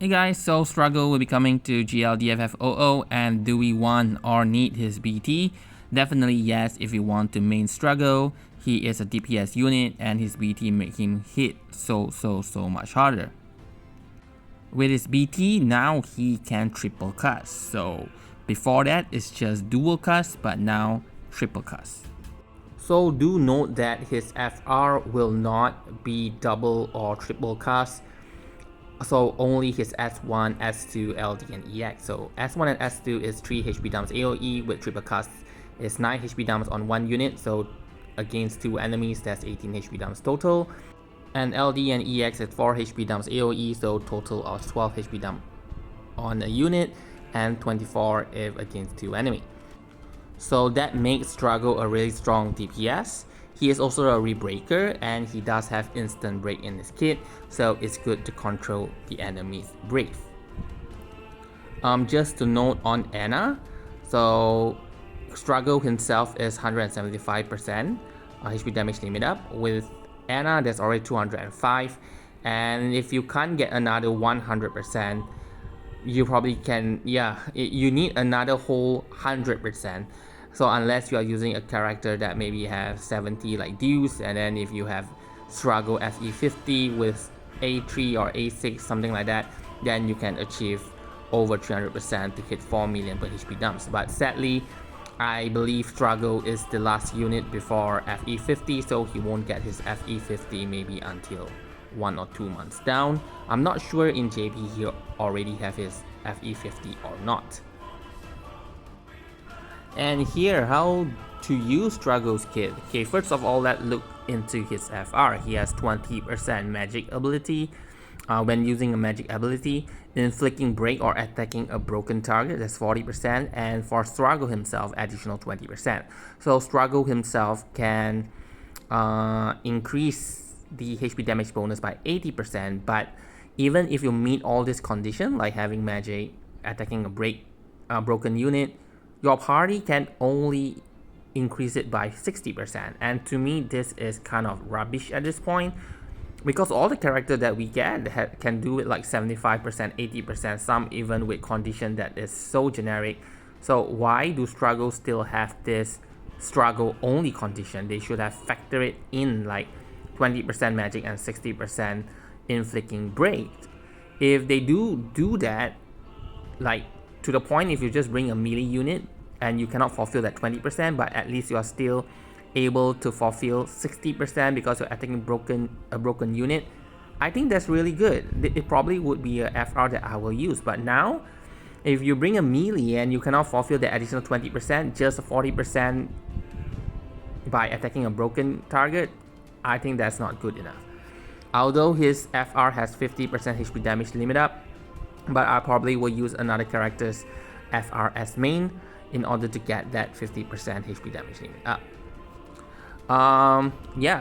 Hey guys, so Strago will be coming to GL DFFOO, and do we want or need his BT? Definitely yes if you want to main Strago. He is a DPS unit and his BT make him hit so much harder. With his BT, now he can triple cast. So before that it's just dual cast, but now triple cast. So do note that his FR will not be double or triple cast. So only his S1, S2, LD, and EX. So S1 and S2 is 3 HP damage AoE with triple cast is 9 HP damage on one unit. So against 2 enemies, that's 18 HP damage total. And LD and EX is 4 HP damage AoE, so total of 12 HP damage on a unit and 24 if against 2 enemies. So that makes Strago a really strong DPS. He is also a rebreaker and he does have instant break in his kit, so it's good to control the enemy's break. Just to note on Anna, so Strago himself is 175% HP damage limit up. With Anna that's already 205, and if you can't get another 100%, you probably can, you need another whole 100%. So unless you are using a character that maybe has 70 like Deuce, and then if you have Strago FE50 with A3 or A6, something like that, then you can achieve over 300% to hit 4 million per HP dumps. But sadly, I believe Strago is the last unit before FE50, so he won't get his FE50 maybe until 1 or 2 months down. I'm not sure in JP he already have his FE50 or not. And here, how to use Strago's kit. Okay, first of all, let's look into his FR. He has 20% magic ability. When using a magic ability, inflicting break or attacking a broken target, that's 40%, and for Strago himself, additional 20%. So Strago himself can increase the HP damage bonus by 80%, but even if you meet all this condition, like having magic, attacking a broken unit, your party can only increase it by 60%. And to me, this is kind of rubbish at this point, because all the characters that we get can do it like 75%, 80%, some even with condition that is so generic. So why do Strago still have this Strago only condition? They should have factored it in like 20% magic and 60% inflicting break. If they do that, like to the point, if you just bring a melee unit and you cannot fulfill that 20%, but at least you are still able to fulfill 60% because you're attacking a broken unit, I think that's really good. It probably would be a FR that I will use. But now, if you bring a melee and you cannot fulfill the additional 20%, just 40% by attacking a broken target, I think that's not good enough. Although his FR has 50% HP damage limit up, but I probably will use another character's FR as main in order to get that 50% HP damage limit up.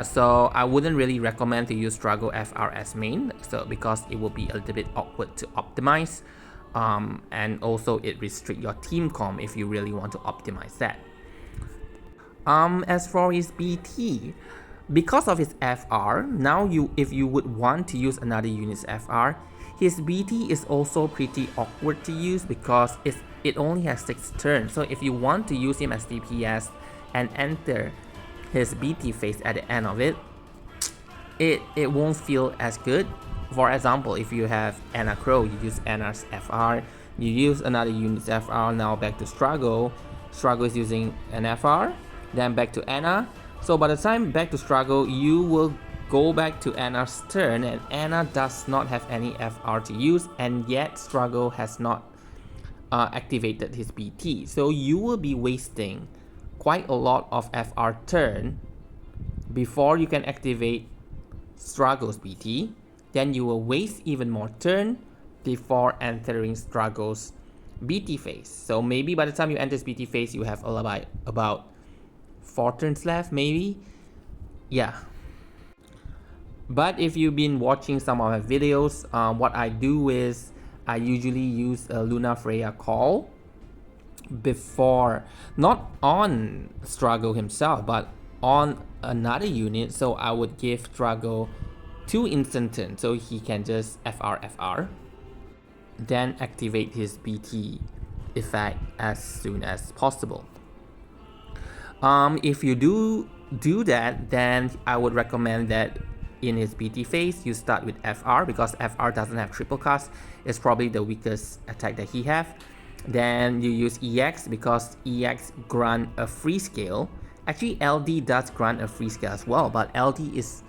So I wouldn't really recommend to use Strago FR as main, so because it will be a little bit awkward to optimize, and also it restricts your team comp if you really want to optimize that. As for his BT, because of his FR, now if you would want to use another unit's FR, his BT is also pretty awkward to use because it only has 6 turns. So if you want to use him as DPS and enter his BT phase at the end of it, it won't feel as good. For example, if you have Anna Crow, you use Anna's FR, you use another unit's FR, now back to Strago. Strago is using an FR, then back to Anna. So by the time back to Strago, you will go back to Anna's turn, and Anna does not have any FR to use, and yet Strago has not activated his BT. So you will be wasting quite a lot of FR turn before you can activate Strago's BT. Then you will waste even more turn before entering Strago's BT phase. So maybe by the time you enter his BT phase, you have about 4 turns left, maybe. Yeah. But if you've been watching some of my videos, what I do is I usually use a Luna Freya call before, not on Strago himself, but on another unit. So I would give Strago 2 instant turns, so he can just FR. then activate his BT effect as soon as possible. If you do that, then I would recommend that in his BT phase you start with FR, because FR doesn't have triple cast. It's probably the weakest attack that he have. Then you use EX because EX grant a free scale. Actually LD does grant a free scale as well, but LD is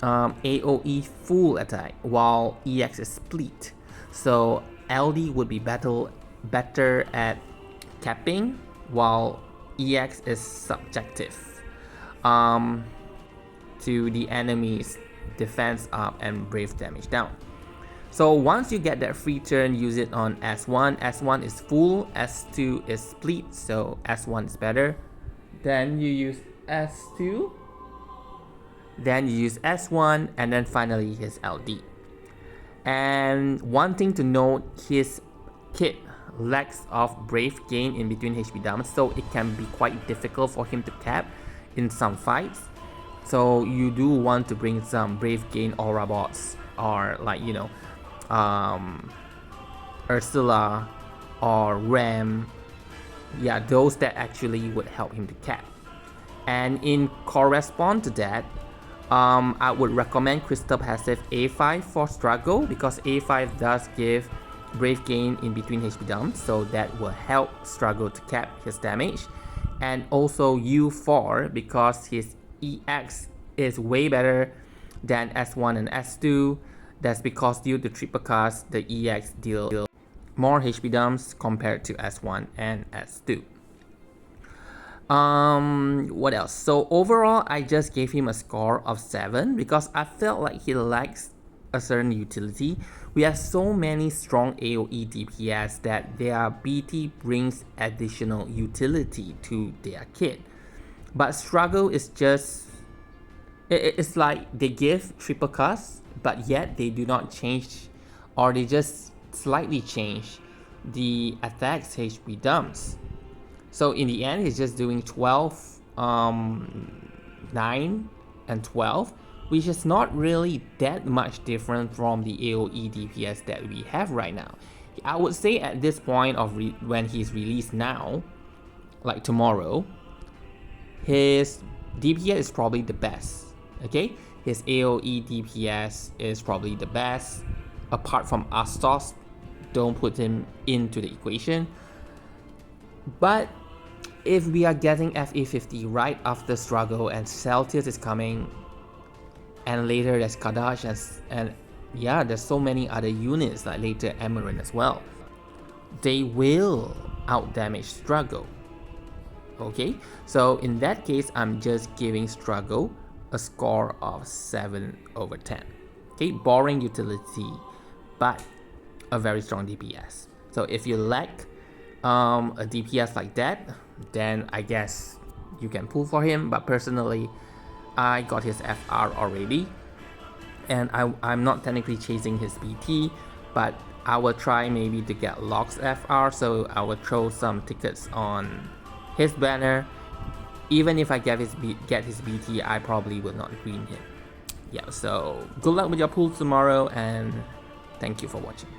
AoE full attack while EX is split. So LD would be better at capping, while EX is subjective to the enemy's defense up and brave damage down. So once you get that free turn, use it on S1. S1 is full, S2 is split, so S1 is better. Then you use S2, then you use S1, and then finally his LD. And one thing to note, his kit lacks of brave gain in between HP dumps, so it can be quite difficult for him to cap in some fights. So you do want to bring some brave gain aura bots, or like, you know, Ursula or Ram. Yeah, those that actually would help him to cap. And in correspond to that, I would recommend crystal passive A5 for Strago, because A5 does give brave gain in between HP dumps, so that will help Strago to cap his damage. And also U4, because his EX is way better than S1 and S2. That's because due to triple cast, the EX deal more HP dumps compared to S1 and S2. What else? So overall, I just gave him a score of 7 because I felt like he lacks a certain utility. We have so many strong AoE DPS that their BT brings additional utility to their kit. But Strago is just, it's like they give triple cast, but yet they do not change, or they just slightly change the attacks HP dumps. So in the end, he's just doing 12, 9, and 12, which is not really that much different from the AoE DPS that we have right now. I would say at this point of when he's released now, like tomorrow, his DPS is probably the best. Okay, his AoE DPS is probably the best. Apart from Astos, don't put him into the equation. But if we are getting FE50 right after Strago and Celtius is coming, and later there's Kadash, and yeah, there's so many other units like later Emerald as well, they will outdamage Strago. Okay, so in that case, I'm just giving Strago a score of 7/10. Okay, boring utility, but a very strong DPS. So if you lack a DPS like that, then I guess you can pull for him. But personally, I got his FR already, and I'm not technically chasing his BT, but I will try maybe to get Locke's FR, so I will throw some tickets on his banner. Even if I get his BT, I probably will not green him. Yeah, so good luck with your pulls tomorrow, and thank you for watching.